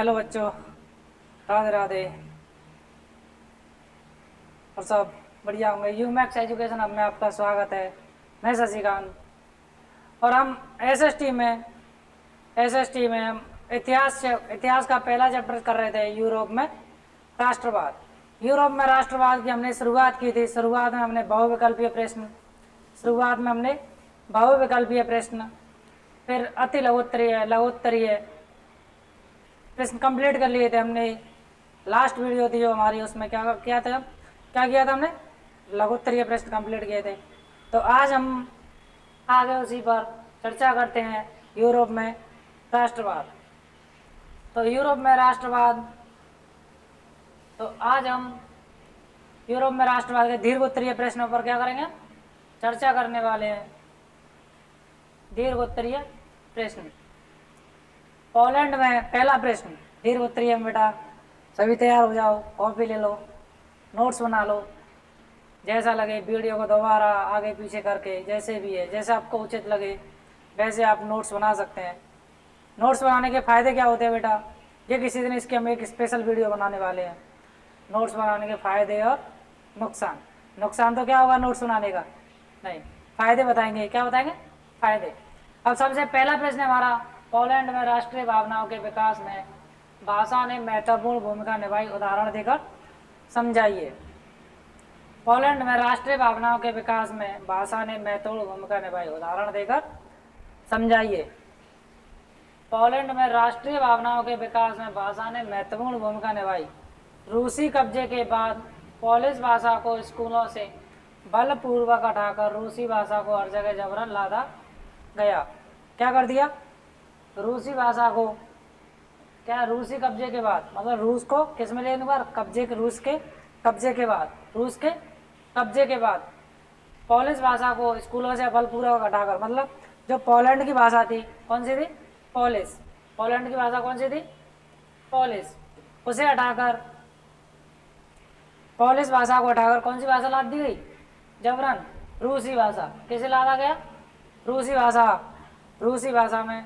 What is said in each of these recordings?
Hello बच्चों, राधे राधे। और सब बढ़िया होंगे। यूमैक्स एजुकेशन हब में आपका स्वागत है। मैं शशिकांत और हम एसएसटी में हम इतिहास का पहला चैप्टर कर रहे थे। यूरोप में राष्ट्रवाद की हमने शुरुआत की थी। शुरुआत में हमने बहुविकल्पीय प्रश्न, फिर अति लघुत्तरीय प्रश्न कंप्लीट कर लिए थे हमने। लास्ट वीडियो थी जो हमारी, उसमें क्या किया था हमने लघुत्तरीय प्रश्न कंप्लीट किए थे। तो आज हम आगे उसी पर चर्चा करते हैं। यूरोप में राष्ट्रवाद। तो आज हम यूरोप में राष्ट्रवाद के दीर्घोत्तरीय प्रश्नों पर क्या करेंगे, चर्चा करने वाले हैं। दीर्घोत्तरीय प्रश्न। पोलैंड में पहला प्रश्न दीर्घोत्तरीय में। बेटा सभी तैयार हो जाओ, कॉपी ले लो, नोट्स बना लो। जैसा लगे वीडियो को दोबारा आगे पीछे करके, जैसे भी है, जैसे आपको उचित लगे वैसे आप नोट्स बना सकते हैं। नोट्स बनाने के फ़ायदे क्या होते हैं बेटा, ये किसी दिन इसके हम एक स्पेशल वीडियो बनाने वाले हैं। नोट्स बनाने के फ़ायदे और नुकसान। नुकसान तो क्या होगा नोट्स बनाने का, नहीं, फ़ायदे बताएंगे। क्या बताएंगे? फ़ायदे। अब सबसे पहला प्रश्न है हमारा, पोलैंड में राष्ट्रीय भावनाओं के विकास में भाषा ने महत्वपूर्ण भूमिका निभाई, उदाहरण देकर समझाइए। पोलैंड में राष्ट्रीय भावनाओं के विकास में भाषा ने महत्वपूर्ण भूमिका निभाई, उदाहरण देकर समझाइए। पोलैंड में राष्ट्रीय भावनाओं के विकास में भाषा ने महत्वपूर्ण भूमिका निभाई। रूसी कब्जे के बाद पोलिश भाषा को स्कूलों से बलपूर्वक हटाकर रूसी भाषा को हर जगह जबरन लादा गया। क्या कर दिया? रूसी भाषा को क्या, रूसी कब्जे के बाद, मतलब रूस को किस में लेने पर, रूस के कब्जे के बाद पोलिश भाषा को स्कूलों से बलपूर्वक हटाकर, मतलब जो पोलैंड की भाषा थी, कौन सी थी? पोलिश। पोलैंड की भाषा कौन सी थी? पोलिश। उसे हटाकर, पोलिश भाषा को हटाकर कौन सी भाषा लाद दी गई? जबरन रूसी भाषा। किसे लादा गया? रूसी भाषा में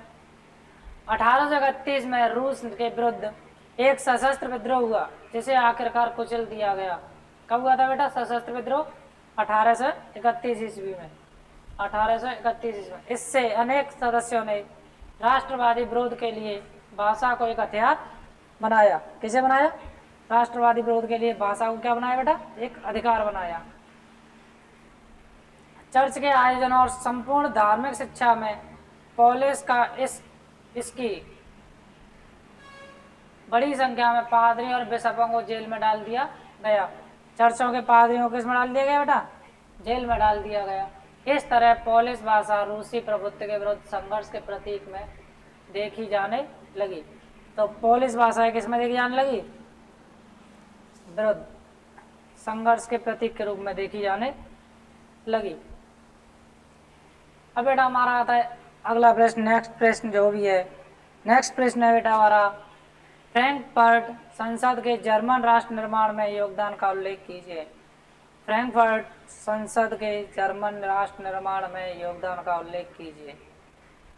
1831 में रूस के विरुद्ध एक सशस्त्र विद्रोह हुआ, जिसे आखिरकार कुचल दिया गया। कब हुआ था बेटा सशस्त्र विद्रोह? 1831 ईस्वी में। 1831 ईस्वी में। इससे अनेक सदस्यों ने राष्ट्रवादी विरोध के लिए भाषा को एक हथियार बनाया। किसे बनाया? राष्ट्रवादी विरोध के लिए भाषा को क्या बनाया बेटा? एक अधिकार बनाया। चर्च के आयोजन और संपूर्ण धार्मिक शिक्षा में पोलिश का इसकी बड़ी संख्या में पादरी और बिशपों को जेल में डाल दिया गया। चर्चों के पादरियों को किसमें डाल दिया गया बेटा? जेल में डाल दिया गया। इस तरह पोलिश भाषा रूसी प्रभुत्व के विरुद्ध संघर्ष के प्रतीक में देखी जाने लगी। तो पोलिश भाषा किस में देखी जाने लगी? विरुद्ध संघर्ष के प्रतीक के रूप में देखी जाने लगी। अब बेटा हमारा आता है अगला प्रश्न, नेक्स्ट प्रश्न जो भी है। नेक्स्ट प्रश्न है बेटा हमारा, फ्रैंकफर्ट संसद के जर्मन राष्ट्र निर्माण में योगदान का उल्लेख कीजिए। फ्रैंकफर्ट संसद के जर्मन राष्ट्र निर्माण में योगदान का उल्लेख कीजिए।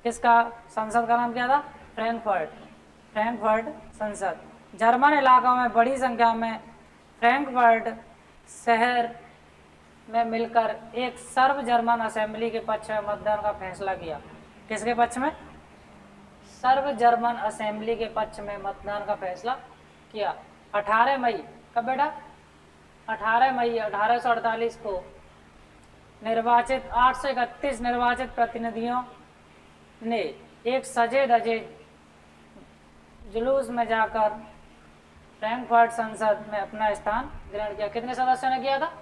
किसका संसद का नाम क्या था? फ्रैंकफर्ट संसद। जर्मन इलाकों में बड़ी संख्या में फ्रैंकफर्ट शहर में मिलकर एक सर्व जर्मन असेंबली के पक्ष में मतदान का फैसला किया। किसके पक्ष में? सर्व जर्मन असेंबली के पक्ष में मतदान का फैसला किया। 18 मई, कब बेटा? 18 मई 1848 को निर्वाचित 831 निर्वाचित प्रतिनिधियों ने एक सजे धजे जुलूस में जाकर फ्रैंकफर्ट संसद में अपना स्थान ग्रहण किया। कितने सदस्यों ने किया था?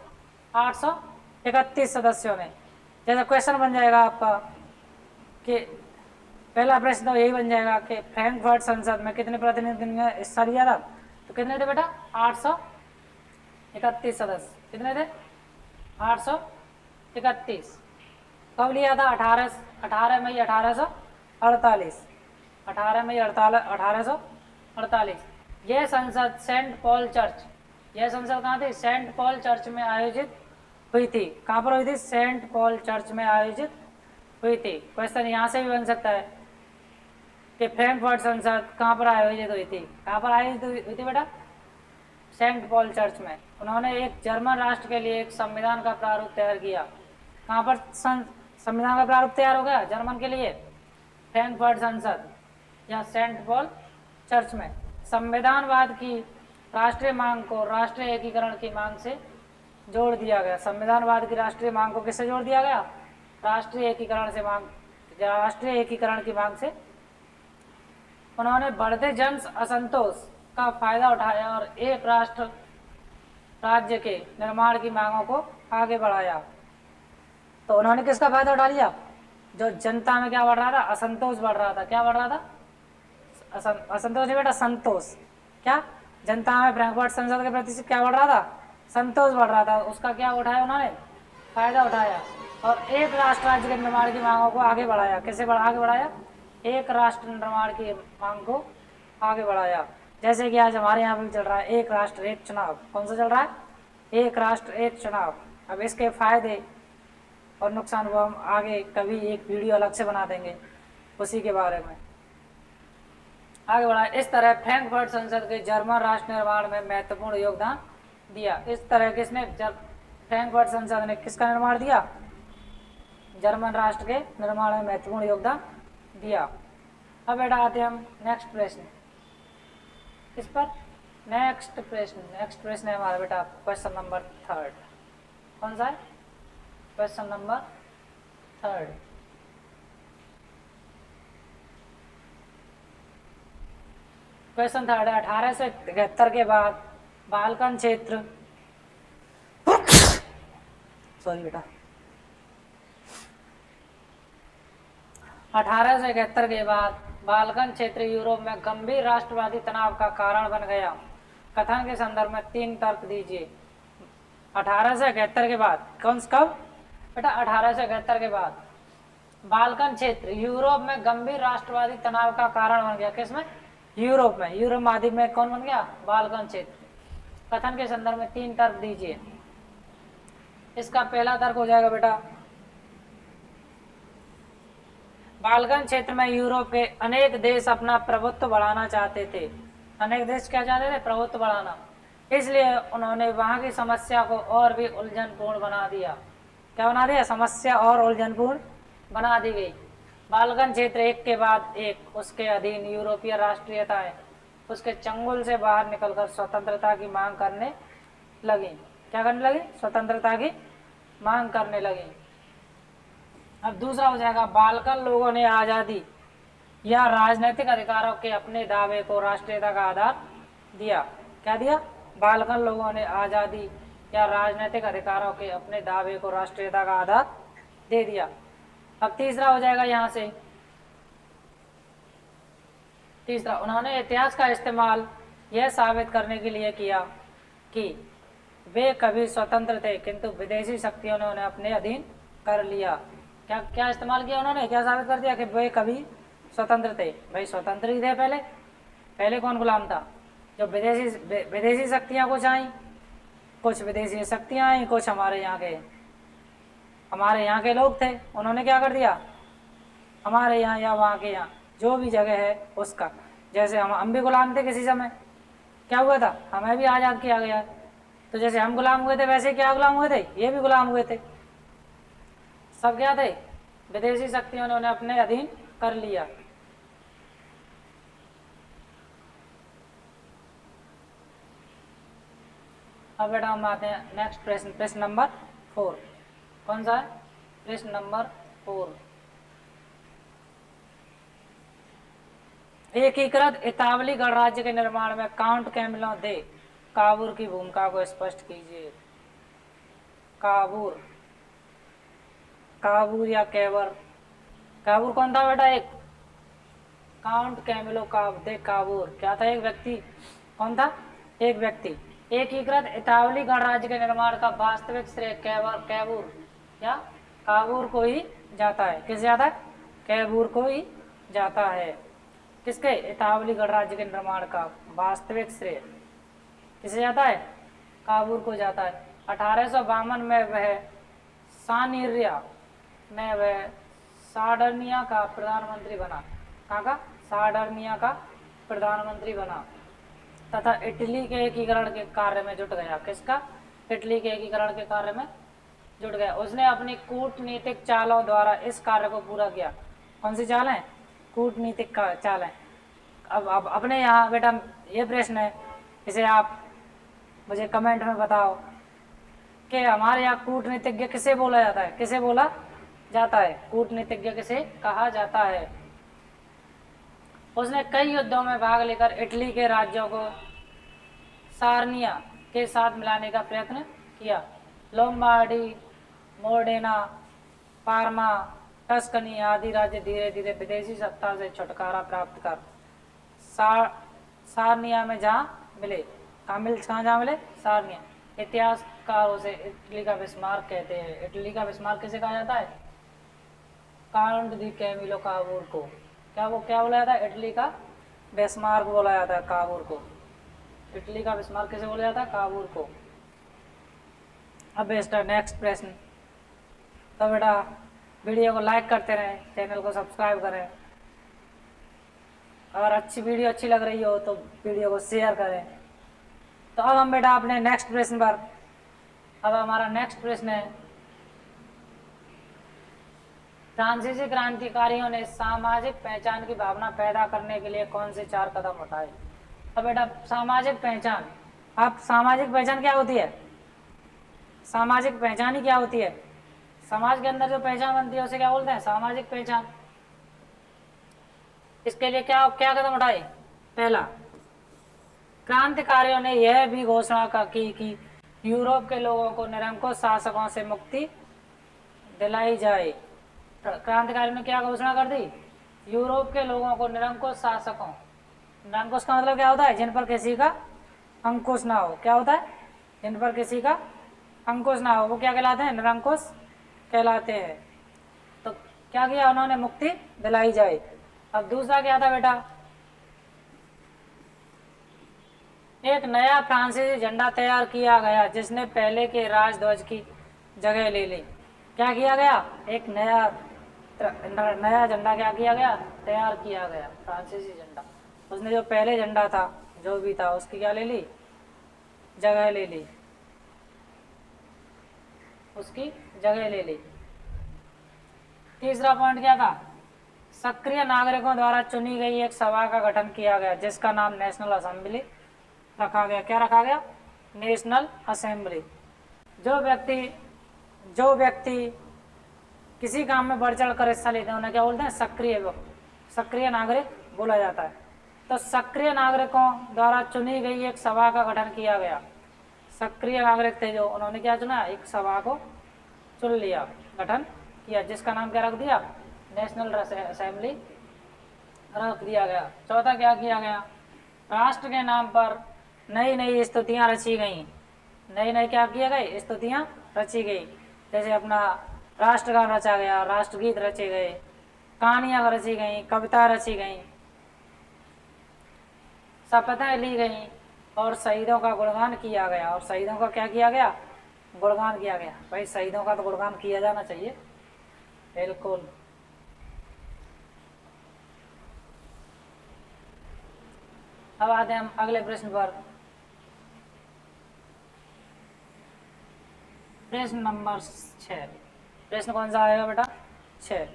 831 सदस्यों ने। जैसा क्वेश्चन बन जाएगा आपका कि पहला प्रश्न तो यही बन जाएगा कि फ्रैंकफर्ट संसद में कितने प्रतिनिधि ने हिस्सा लिया था? तो कितने थे बेटा? 831 सदस्य। कितने थे? 831। कब लिया था? 18 मई 1848। 18 मई 1848। यह संसद सेंट पॉल चर्च, यह संसद कहाँ थी? सेंट पॉल चर्च में आयोजित हुई थी। कहाँ पर हुई थी? सेंट पॉल चर्च में आयोजित हुई थी। क्वेश्चन यहाँ से भी बन सकता है कि फ्रैंकफर्ट संसद कहाँ पर आयोजित हुई थी? कहाँ पर आयोजित हुई थी बेटा? सेंट पॉल चर्च में। उन्होंने एक जर्मन राष्ट्र के लिए एक संविधान का प्रारूप तैयार किया। कहाँ पर संविधान का प्रारूप तैयार हो गया जर्मन के लिए? फ्रैंकफर्ट संसद या सेंट पॉल चर्च में। संविधानवाद की राष्ट्रीय मांग को राष्ट्रीय एकीकरण की मांग से जोड़ दिया गया। संविधानवाद की राष्ट्रीय मांग को किससे जोड़ दिया गया? राष्ट्रीय एकीकरण की मांग से। उन्होंने बढ़ते जन असंतोष का फायदा उठाया और एक राष्ट्र राज्य के निर्माण की मांगों को आगे बढ़ाया। तो उन्होंने किसका फायदा उठा लिया? जो जनता में क्या बढ़ रहा था? असंतोष बढ़ रहा था। क्या बढ़ रहा था? असंतोष नहीं बेटा, संतोष। क्या? जनता में फ्रैंकफर्ट संसद के प्रति क्या बढ़ रहा था? संतोष बढ़ रहा था। उसका क्या उठाया उन्होंने? फायदा उठाया और एक राष्ट्र राज्य के निर्माण की मांगों को आगे बढ़ाया। कैसे आगे बढ़ाया? एक राष्ट्र निर्माण की मांग को आगे बढ़ाया। जैसे कि आज हमारे यहाँ पे चल रहा है एक राष्ट्र एक चुनाव। कौन सा चल रहा है? एक राष्ट्र एक चुनाव। अब इसके फायदे और नुकसान को हम आगे कभी एक वीडियो अलग से बना देंगे उसी के बारे में। आगे बढ़ा। इस तरह फ्रैंकफर्ट संसद के जर्मन राष्ट्र निर्माण में महत्वपूर्ण योगदान दिया। इस तरह किसने? फ्रैंकफर्ट संसद ने किसका निर्माण दिया? जर्मन राष्ट्र के निर्माण में महत्वपूर्ण योगदान दिया। अब बेटा आते हैं हम नेक्स्ट प्रश्न। इस पर नेक्स्ट प्रश्न है हमारा बेटा क्वेश्चन नंबर 3। कौन सा है? Question number 3। क्वेश्चन 3 है 1873 के बाद बाल्कन क्षेत्र सॉरी बेटा 1871 के बाद बाल्कन क्षेत्र यूरोप में गंभीर राष्ट्रवादी तनाव का कारण बन गया। कथन के संदर्भ में 3 तर्क दीजिए। 1871 के बाद कब बेटा? 1871 के बाद बाल्कन क्षेत्र यूरोप में गंभीर राष्ट्रवादी तनाव का कारण बन गया। किसमें? यूरोप में। यूरोप महाद्वीप में कौन बन गया? बाल्कन क्षेत्र। कथन के संदर्भ में 3 तर्क दीजिए। इसका पहला तर्क हो जाएगा बेटा, बाल्कन क्षेत्र में यूरोप के अनेक देश अपना प्रभुत्व बढ़ाना चाहते थे। अनेक देश क्या चाहते थे? प्रभुत्व बढ़ाना। इसलिए उन्होंने वहां की समस्या को और भी उलझनपूर्ण बना दिया। क्या बना दिया? समस्या और उलझनपूर्ण बना दी गई। बाल्कन क्षेत्र एक के बाद एक उसके अधीन यूरोपीय राष्ट्रीयताएं उसके चंगुल से बाहर निकलकर स्वतंत्रता की मांग करने लगी। क्या करने लगी? स्वतंत्रता की मांग करने लगी। अब दूसरा हो जाएगा, बाल्कन लोगों ने आज़ादी या राजनीतिक अधिकारों के अपने दावे को राष्ट्रीयता का आधार दिया। क्या दिया? बाल्कन लोगों ने आज़ादी या राजनीतिक अधिकारों के अपने दावे को राष्ट्रीयता का आधार दे दिया। अब तीसरा हो जाएगा यहाँ से, तीसरा, उन्होंने इतिहास का इस्तेमाल यह साबित करने के लिए किया कि वे कभी स्वतंत्र थे किंतु विदेशी शक्तियों ने उन्हें अपने अधीन कर लिया। क्या क्या इस्तेमाल किया उन्होंने? क्या साबित कर दिया? कि वे कभी स्वतंत्र थे। भाई स्वतंत्र ही थे पहले। पहले कौन गुलाम था? जो विदेशी शक्तियाँ कुछ आई, कुछ विदेशी शक्तियाँ आई, कुछ हमारे यहाँ के लोग थे। उन्होंने क्या कर दिया? हमारे यहाँ या वहाँ के यहाँ जो भी जगह है उसका, जैसे हम भी गुलाम थे किसी समय, क्या हुआ था? हमें भी आज़ाद किया गया। तो जैसे हम गुलाम हुए थे वैसे क्या गुलाम हुए थे? ये भी गुलाम हुए थे। सब क्या थे? विदेशी शक्तियों ने उन्हें अपने अधीन कर लिया। अब बेटा हम आते हैं नेक्स्ट प्रश्न, प्रश्न नंबर 4। कौन सा है? प्रश्न नंबर 4। एकीकृत इतावली गणराज्य के निर्माण में काउंट कैमिलो दे काबूर की भूमिका को स्पष्ट कीजिए। काबूर, काबूर या कैबर। काबूर कौन था बेटा? एक काउंट कैमिलो दे काबूर क्या था? एक व्यक्ति। कौन था? एक व्यक्ति। एकीकृत इतावली गणराज्य के निर्माण का वास्तविक श्रेय कैबूर या काबूर को ही जाता है। किसे जाता है? कैबूर को ही जाता है। किसके? इतावली गणराज्य के निर्माण का वास्तविक श्रेय किसे जाता है? काबूर को जाता है। 1852 में वह सार्डिनिया का प्रधानमंत्री बना। कहाँ का, सार्डिनिया का प्रधानमंत्री बना तथा इटली के एकीकरण के कार्य में जुट गया। किसका, इटली के एकीकरण के कार्य में जुट गया। उसने अपनी कूटनीतिक चालों द्वारा इस कार्य को पूरा किया। कौन सी चाल है, कूटनीतिक चाल है। अब अपने यहाँ बेटा ये प्रश्न है, इसे आप मुझे कमेंट में बताओ कि हमारे यहाँ कूटनीतिज्ञ किसे बोला जाता है, किसे बोला जाता है, कूटनीतिज्ञ किसे कहा जाता है। उसने कई युद्धों में भाग लेकर इटली के राज्यों को सार्निया के साथ मिलाने का प्रयत्न किया। लोम्बार्डी, मोडेना, पार्मा, टस्कनी आदि राज्य धीरे धीरे विदेशी सत्ता से छुटकारा प्राप्त कर सार्निया में जहाँ मिले, कहाँ मिले, सार्निया। इतिहासकारों से इटली का बिस्मार्क कहते हैं। इटली का बिस्मार्क किसे कहा जाता है, काउंट दी कैमिलो काबूर को। क्या बोला जाता है, इटली का बिस्मार्क बोला जाता है काबूर को। इटली का बिस्मार्क किसे बोला जाता है, काबूर को। अब बेटा नेक्स्ट प्रश्न। तो बेटा वीडियो को लाइक करते रहें, चैनल को सब्सक्राइब करें। अगर वीडियो अच्छी लग रही हो तो वीडियो को शेयर करें। तो अब हम बेटा अपने नेक्स्ट प्रश्न पर, अब हमारा नेक्स्ट प्रश्न है, फ्रांसीसी क्रांतिकारियों ने सामाजिक पहचान की भावना पैदा करने के लिए कौन से 4 कदम उठाए। अब बेटा सामाजिक पहचान, अब सामाजिक पहचान क्या होती है, सामाजिक पहचान ही क्या होती है, समाज के अंदर जो पहचान बनती है उसे क्या बोलते हैं, सामाजिक पहचान। इसके लिए क्या क्या कदम उठाए। पहला, क्रांतिकारियों ने यह भी घोषणा की कि यूरोप के लोगों को निरंकुश शासकों से मुक्ति दिलाई जाए। क्रांतिकारियों ने क्या घोषणा कर दी, यूरोप के लोगों को निरंकुश शासकों, निरंकुश का मतलब क्या होता है, जिन पर किसी का अंकुश ना हो। क्या होता है, जिन पर किसी का अंकुश ना हो, वो क्या कहलाते हैं, निरंकुश कहलाते हैं। तो क्या किया उन्होंने, मुक्ति दिलाई जाए। अब दूसरा क्या था बेटा, एक नया फ्रांसीसी झंडा तैयार किया गया जिसने पहले के राजध्वज की जगह ले ली। क्या किया गया, एक नया झंडा क्या किया गया, तैयार किया गया, फ्रांसीसी झंडा। उसने जो पहले झंडा था जो भी था उसकी क्या ले ली, जगह ले ली, उसकी जगह ले ली। तीसरा पॉइंट क्या था, सक्रिय नागरिकों द्वारा चुनी गई एक सभा का गठन किया गया जिसका नाम नेशनल असेंबली रखा गया। क्या रखा गया, नेशनल असेंबली। जो व्यक्ति किसी काम में बढ़ चढ़ कर हिस्सा लेते हैं उन्हें क्या बोलते हैं, सक्रिय नागरिक बोला जाता है। तो सक्रिय नागरिकों द्वारा चुनी गई एक सभा का गठन किया गया। सक्रिय नागरिक थे जो, उन्होंने क्या चुना, एक सभा को चुन लिया, गठन किया, जिसका नाम क्या रख दिया, नेशनल असेंबली रख दिया गया। चौथा क्या किया गया, राष्ट्र के नाम पर नई नई स्तुतियाँ रची गई। नई नई क्या किया गए, स्तुतियाँ रची गई। जैसे अपना राष्ट्रगान रचा गया, राष्ट्रगीत रचे गए, कहानियाँ रची गई, कविता रची गई, शपथें ली गई और शहीदों का गुणगान किया गया। और शहीदों का क्या किया गया, गुणगान किया गया। भाई शहीदों का तो गुणगान किया जाना चाहिए, बिल्कुल। अब आते हैं हम अगले प्रश्न पर। प्रश्न नंबर 6। प्रश्न कौन सा आएगा बेटा, 6।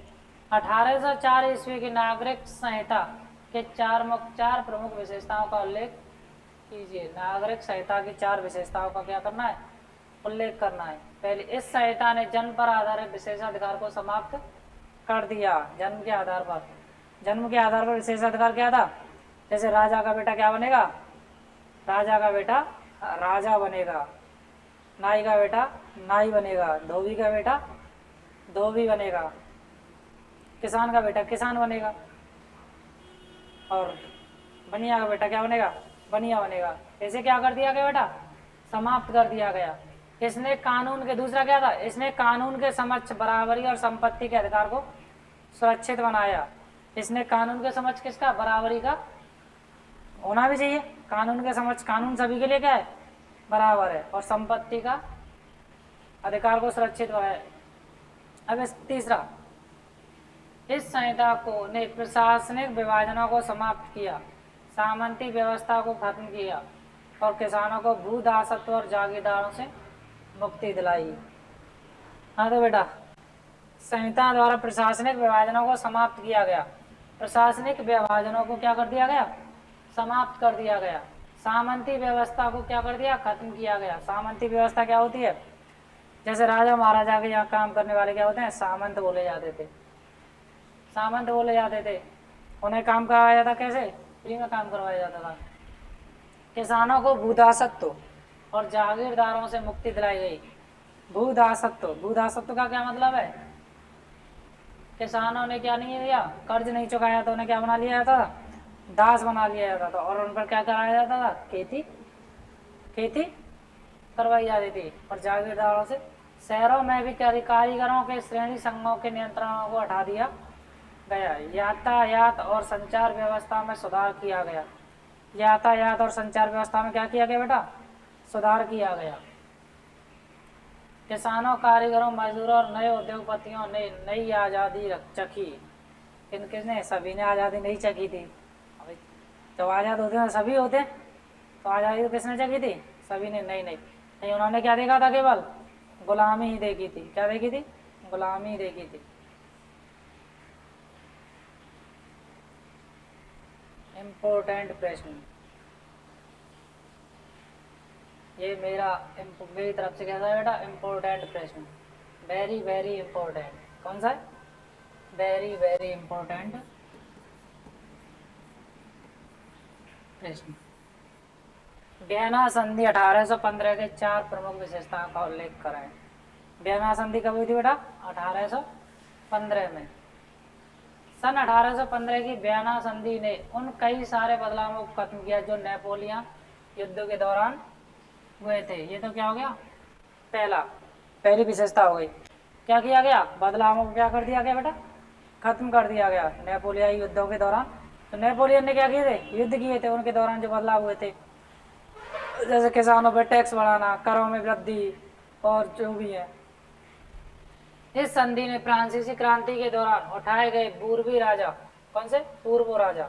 1804 ईस्वी की नागरिक संहिता के 4 प्रमुख विशेषताओं का उल्लेख कीजिए। नागरिक संहिता की 4 विशेषताओं का क्या करना है, उल्लेख करना है। पहले, इस संहिता ने जन्म पर आधारित विशेषाधिकार को समाप्त कर दिया। जन्म के आधार पर विशेषाधिकार क्या था, जैसे राजा का बेटा क्या बनेगा, राजा का बेटा राजा बनेगा, नाई का बेटा नाई बनेगा, धोबी का बेटा धोबी बनेगा, किसान का बेटा किसान बनेगा, और बनिया का बेटा क्या बनेगा, बनिया बनेगा। ऐसे क्या कर दिया गया बेटा, समाप्त कर दिया गया। इसने कानून के, दूसरा क्या था, इसने कानून के समक्ष बराबरी और संपत्ति के अधिकार को सुरक्षित बनाया। इसने कानून के समक्ष किसका, बराबरी का होना भी चाहिए। कानून के समक्ष, कानून सभी के लिए क्या है, बराबर है, और संपत्ति का अधिकार को सुरक्षित बनाया। अब तीसरा, इस संहिता को ने प्रशासनिक विभाजनों को समाप्त किया, सामंती व्यवस्था को खत्म किया और किसानों को भू दासत्व और जागीरदारों से मुक्ति दिलाई। हाँ तो बेटा, संहिता द्वारा प्रशासनिक विभाजनों को समाप्त किया गया। प्रशासनिक विभाजनों को क्या कर दिया गया? समाप्त कर दिया गया। सामंती व्यवस्था को क्या कर दिया? खत्म किया गया। सामंती व्यवस्था क्या होती है? जैसे राजा महाराजा के यहाँ काम करने वाले क्या होते हैं? सामंत बोले जाते थे। सामंत बोले जाते थे। उन्हें काम कराया जाता कैसे? फ्री में काम करवाया जाता था। किसानों को भूदासत्व और जागीरदारों से मुक्ति दिलाई गई। भूदासत्व, भूदासत्व का क्या मतलब है? किसानों ने क्या नहीं दिया? कर्ज नहीं चुकाया तो उन्हें क्या बना लिया जाता था? दास बना लिया जाता था। और उन पर क्या कराया जाता था? खेती करवाई जाती थी। और जागीरदारों से, शहरों में भी कारीगरों के श्रेणी संघों के नियंत्रणों को हटा दिया गया। यातायात और संचार व्यवस्था में सुधार किया गया। यातायात और संचार व्यवस्था में क्या किया गया बेटा? सुधार किया गया। किसानों, कारीगरों, मजदूरों और नए उद्योगपतियों ने नई आज़ादी चखी। किसने? सभी ने आज़ादी नहीं चखी थी। जब आज़ाद होते हैं सभी होते हैं, तो आज़ादी तो किसने चखी थी? सभी ने नहीं। उन्होंने क्या देखा था? केवल गुलामी ही देखी थी। क्या देखी थी? गुलामी देखी थी। इम्पोर्टेंट प्रश्न, ये मेरी तरफ से कैसा है बेटा? इम्पोर्टेंट प्रश्न, वेरी वेरी इम्पोर्टेंट। कौन सा है? वेरी वेरी इम्पोर्टेंट प्रश्न। वियना संधि 1815 के 4 प्रमुख विशेषताओं का उल्लेख करें। वियना संधि कब हुई थी बेटा? 1815 में। सन 1815 की वियना संधि ने उन कई सारे बदलावों को खत्म किया जो नेपोलियन युद्ध के दौरान हुए थे। ये तो क्या हो गया? पहली विशेषता हो गई। क्या किया गया? बदलावों को क्या कर दिया गया बेटा? खत्म कर दिया गया नेपोलियन युद्धों के दौरान। तो नेपोलियन ने क्या किए थे? युद्ध किए थे, उनके दौरान जो बदलाव हुए थे, जैसे किसानों पर टैक्स बढ़ाना, करों में वृद्धि और जो भी है। इस संधि ने फ्रांसीसी क्रांति के दौरान उठाए गए पूर्वी राजा, कौन से? पूर्वो राजा।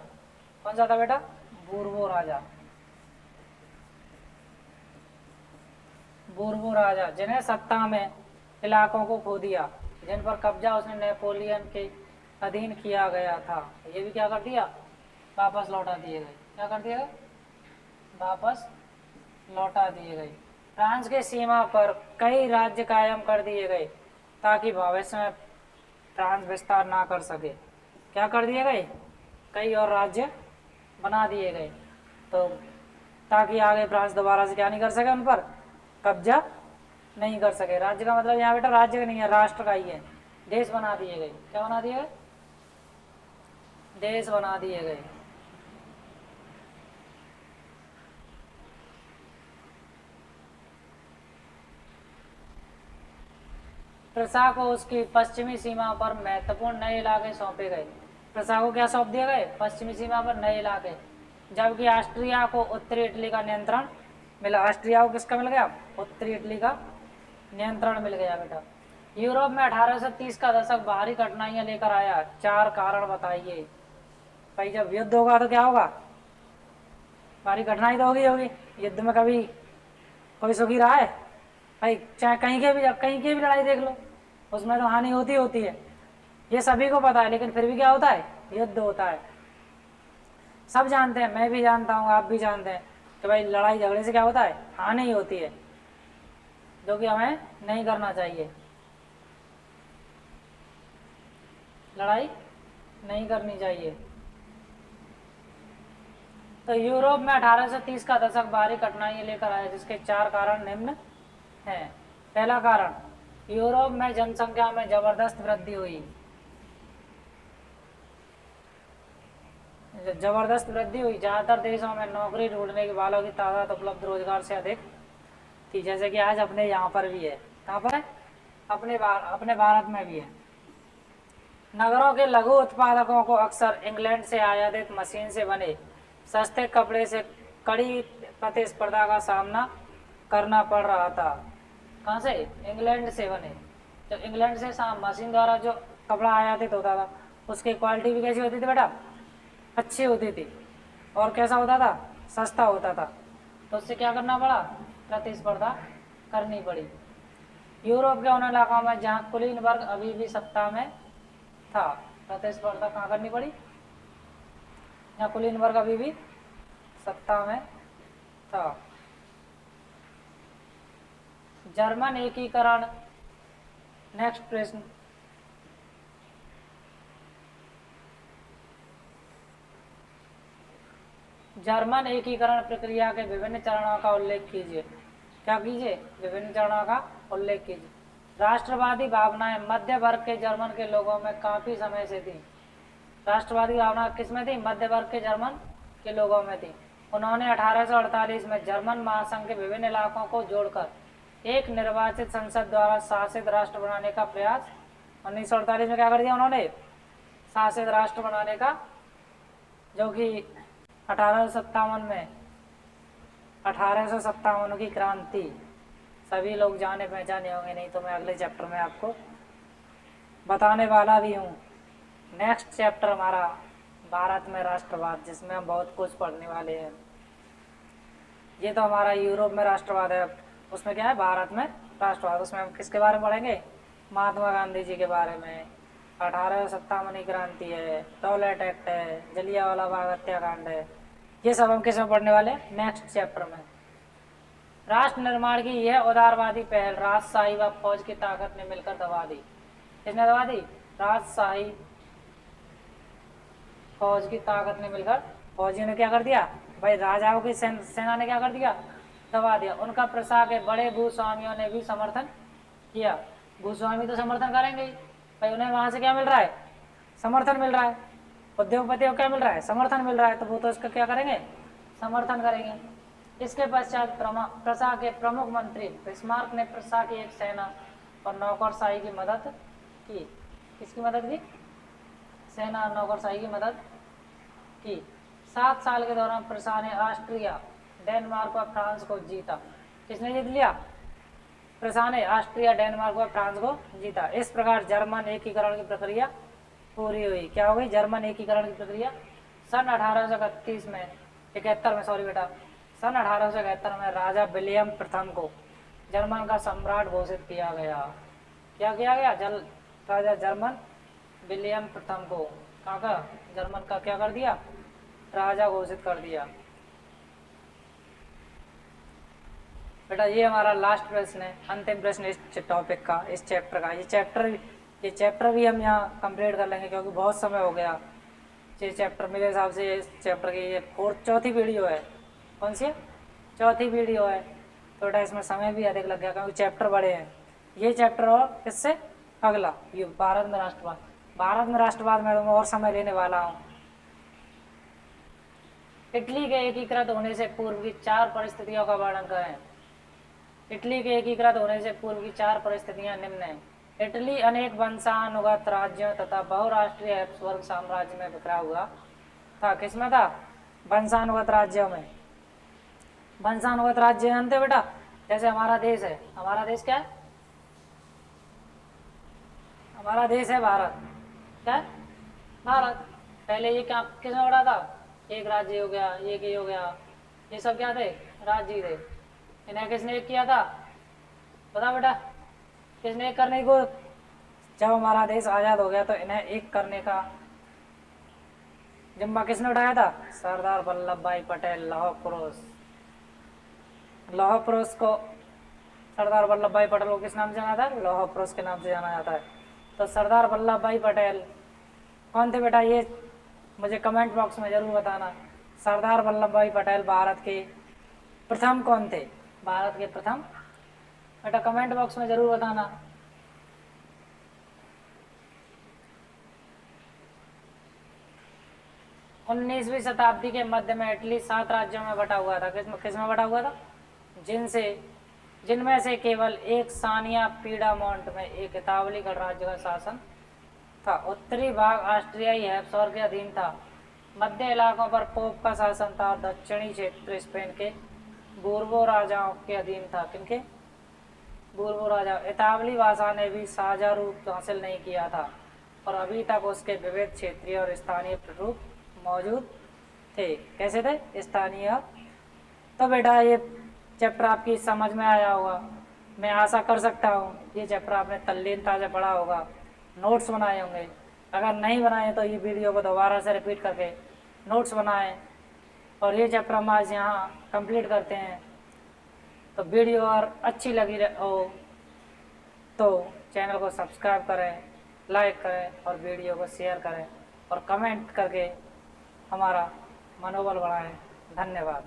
कौन सा था बेटा? पूर्वो राजा। पूर्वो राजा जिन्हें सत्ता में इलाकों को खो दिया, जिन पर कब्जा उसने नेपोलियन के अधीन किया गया था, ये भी क्या कर दिया? वापस लौटा दिए गए। क्या कर दिया गया? वापस लौटा दिए गए। फ्रांस के सीमा पर कई राज्य कायम कर दिए गए ताकि भविष्य में फ्रांस विस्तार ना कर सके। क्या कर दिए गए? कई और राज्य बना दिए गए, तो ताकि आगे फ्रांस दोबारा से क्या नहीं कर सके? उन पर कब्जा नहीं कर सके। राज्य का मतलब यहाँ बेटा राज्य का नहीं है, राष्ट्र का ही है। देश बना दिए गए। क्या बना दिए गए? देश बना दिए गए। प्रशा को उसकी पश्चिमी सीमा पर महत्वपूर्ण नए इलाके सौंपे गए। प्रशा को क्या सौंप दिए गए? पश्चिमी सीमा पर नए इलाके। जबकि ऑस्ट्रिया को उत्तरी इटली का नियंत्रण मिला। ऑस्ट्रिया को किसका मिल गया? उत्तरी इटली का नियंत्रण मिल गया बेटा। यूरोप में 1830 का दशक बाहरी कठिनाइयां लेकर आया। 4 कारण बताइए। भाई जब युद्ध होगा तो क्या होगा? बाहरी कठिनाई तो होगी। युद्ध में कभी कोई सुखी रहा है? भाई चाहे कहीं की भी लड़ाई देख लो, उसमें तो हानि होती है। ये सभी को पता है, लेकिन फिर भी क्या होता है? युद्ध होता है। सब जानते हैं, मैं भी जानता हूँ, आप भी जानते हैं कि भाई लड़ाई झगड़े से क्या होता है? हानि ही होती है, जो कि हमें नहीं करना चाहिए। लड़ाई नहीं करनी चाहिए। तो यूरोप में 1830 का दशक बाहरी कठिनाइयां लेकर आया, जिसके 4 कारण निम्न हैं। पहला कारण, यूरोप में जनसंख्या में जबरदस्त वृद्धि हुई। जबरदस्त वृद्धि हुई। ज़्यादातर देशों में नौकरी ढूंढने के वालों की तादाद उपलब्ध रोजगार से अधिक थी, जैसे कि आज अपने यहाँ पर भी है। कहाँ पर है? अपने भारत में भी है। नगरों के लघु उत्पादकों को अक्सर इंग्लैंड से आयातित मशीन से बने सस्ते कपड़े से कड़ी प्रतिस्पर्धा का सामना करना पड़ रहा था। कहाँ से? इंग्लैंड से बने। तो इंग्लैंड से मशीन द्वारा जो कपड़ा आयातित होता था, उसकी क्वालिटी भी कैसी होती थी बेटा, अच्छी होती थी, और कैसा होता था, सस्ता होता था। तो उससे क्या करना पड़ा, प्रतिस्पर्धा करनी पड़ी। यूरोप के उन इलाकों में जहाँ कुलीन वर्ग अभी भी सत्ता में था, प्रतिस्पर्धा कहाँ करनी पड़ी, जहाँ कुलीन वर्ग अभी भी सत्ता में था। जर्मन एकीकरण, नेक्स्ट प्रश्न। जर्मन एकीकरण प्रक्रिया के विभिन्न चरणों का उल्लेख कीजिए। क्या कीजिए, विभिन्न चरणों का उल्लेख कीजिए। राष्ट्रवादी भावनाएं मध्य वर्ग के जर्मन के लोगों में काफी समय से थी। राष्ट्रवादी भावना किस में थी, मध्य वर्ग के जर्मन के लोगों में थी। उन्होंने 1848 में जर्मन महासंघ के विभिन्न इलाकों को जोड़कर एक निर्वाचित संसद द्वारा शासित राष्ट्र बनाने का प्रयास, 1948 में क्या कर दिया उन्होंने, शासित राष्ट्र बनाने का, जो कि 1857 में, 1857 की क्रांति सभी लोग जाने पहचाने होंगे, नहीं तो मैं अगले चैप्टर में आपको बताने वाला भी हूँ। नेक्स्ट चैप्टर हमारा भारत में राष्ट्रवाद, जिसमें हम बहुत कुछ पढ़ने वाले हैं। ये तो हमारा यूरोप में राष्ट्रवाद है, उसमें क्या है, भारत में राष्ट्रवाद। उसमें हम किसके बारे में पढ़ेंगे, महात्मा गांधी जी के बारे में, 1857 की क्रांति है, टॉयलेट एक्ट है, जलियांवाला बाग हत्याकांड है, ये सब हम किसमें पढ़ने वाले हैं, नेक्स्ट चैप्टर में। राष्ट्र निर्माण की यह उदारवादी पहल राजशाही व फौज की ताकत ने मिलकर दबा दी। किसने दबा दी, राजशाही फौज की ताकत ने मिलकर, फौजियों ने क्या कर दिया भाई, राजाओं की सेना ने क्या कर दिया, दबा दिया। उनका प्रसा के बड़े भूस्वामियों ने भी समर्थन किया। भूस्वामी तो समर्थन करेंगे ही भाई, उन्हें वहां से क्या मिल रहा है, समर्थन मिल रहा है। उद्योगपतियों को क्या मिल रहा है, समर्थन मिल रहा है, तो वो तो इसका क्या करेंगे, समर्थन करेंगे। इसके पश्चात प्रसा के प्रमुख मंत्री बिस्मार्क ने प्रसा की एक सेना और नौकरशाही की मदद की। किसकी मदद की, सेना और नौकरशाही की मदद की। 7 साल के दौरान प्रसा ने ऑस्ट्रिया, डेनमार्क और फ्रांस को जीता। किसने जीत लिया, प्रसा ने ऑस्ट्रिया, डेनमार्क और फ्रांस को जीता। इस प्रकार जर्मन एकीकरण की प्रक्रिया पूरी हुई। क्या हो गई, जर्मन एकीकरण की प्रक्रिया सन 1831 में, 71 में, सॉरी बेटा, सन 1871 में राजा विलियम प्रथम को जर्मन का सम्राट घोषित किया गया। क्या किया गया, राजा जर्मन विलियम प्रथम को कहाँ का, जर्मन का क्या कर दिया, राजा घोषित कर दिया। बेटा ये हमारा लास्ट प्रश्न है, अंतिम प्रश्न इस टॉपिक का, इस चैप्टर का। ये चैप्टर भी हम यहाँ कंप्लीट कर लेंगे, क्योंकि बहुत समय हो गया। ये चैप्टर मेरे हिसाब से इस चैप्टर की ये चौथी वीडियो है। कौन सी है, चौथी वीडियो है। तो बेटा इसमें समय भी अधिक लग गया, क्योंकि चैप्टर बड़े हैं। ये चैप्टर और इससे अगला, ये भारत में राष्ट्रवाद, भारत में राष्ट्रवाद में और समय लेने वाला हूँ। इटली के एकीकृत होने से पूर्व की 4 परिस्थितियों का वर्णन करें। इटली के एकीकृत होने से पूर्व की 4 परिस्थितियां निम्न हैं। इटली अनेक वंशानुगत राज्यों तथा बहुराष्ट्रीय हैब्सबर्ग साम्राज्य में बिखरा हुआ था। किसमें था, वंशानुगत राज्यों में। वंशानुगत राज्य जानते बेटा, जैसे हमारा देश है, हमारा देश क्या है, हमारा देश है भारत। क्या है, भारत। पहले ये क्या किसमें बड़ा था, एक राज्य हो गया, एक ही हो गया, ये सब क्या थे, राज्य थे। इन्हें किसने एक किया था, बता बेटा, किसने एक करने को, जब हमारा देश आज़ाद हो गया तो इन्हें एक करने का जिम्मा किसने उठाया था, सरदार वल्लभ भाई पटेल। लौह पुरुष, लौह पुरुष को, सरदार वल्लभ भाई पटेल को किस नाम से जाना था, लौह पुरुष के नाम से जाना जाता है। तो सरदार वल्लभ भाई पटेल कौन थे बेटा, ये मुझे कमेंट बॉक्स में जरूर बताना। सरदार वल्लभ भाई पटेल भारत के प्रथम कौन थे, भारत के प्रथम, बेटा कमेंट बॉक्स में जरूर बताना। उन्नीसवीं शताब्दी के मध्य में इटली 7 राज्यों में बटा हुआ था। किसमें बटा हुआ था, जिनमें से केवल एक सानिया पीडामोंट में एक इतावली गणराज्य का शासन था। उत्तरी भाग ऑस्ट्रियाई हैब्सबर्ग के अधीन था। मध्य इलाकों पर पोप का शासन था और दक्षिणी क्षेत्र स्पेन के बूर्बो राजाओं के अधीन था। किनके, बूर्बो राजा। इतावली भाषा ने भी साझा रूप हासिल नहीं किया था। और अभी तक उसके विविध क्षेत्रीय और स्थानीय रूप मौजूद थे। कैसे थे? स्थानीय। तो बेटा ये चैप्टर आपकी समझ में आया होगा, मैं आशा कर सकता हूँ ये चैप्टर आपने तल्लीनता से पढ़ा होगा, नोट्स बनाए होंगे। अगर नहीं बनाए तो ये वीडियो को दोबारा से रिपीट करके नोट्स बनाएं। और ये चैप्टर हम आज यहाँ कंप्लीट करते हैं। तो वीडियो और अच्छी लगी हो तो चैनल को सब्सक्राइब करें, लाइक करें और वीडियो को शेयर करें और कमेंट करके हमारा मनोबल बढ़ाएं। धन्यवाद।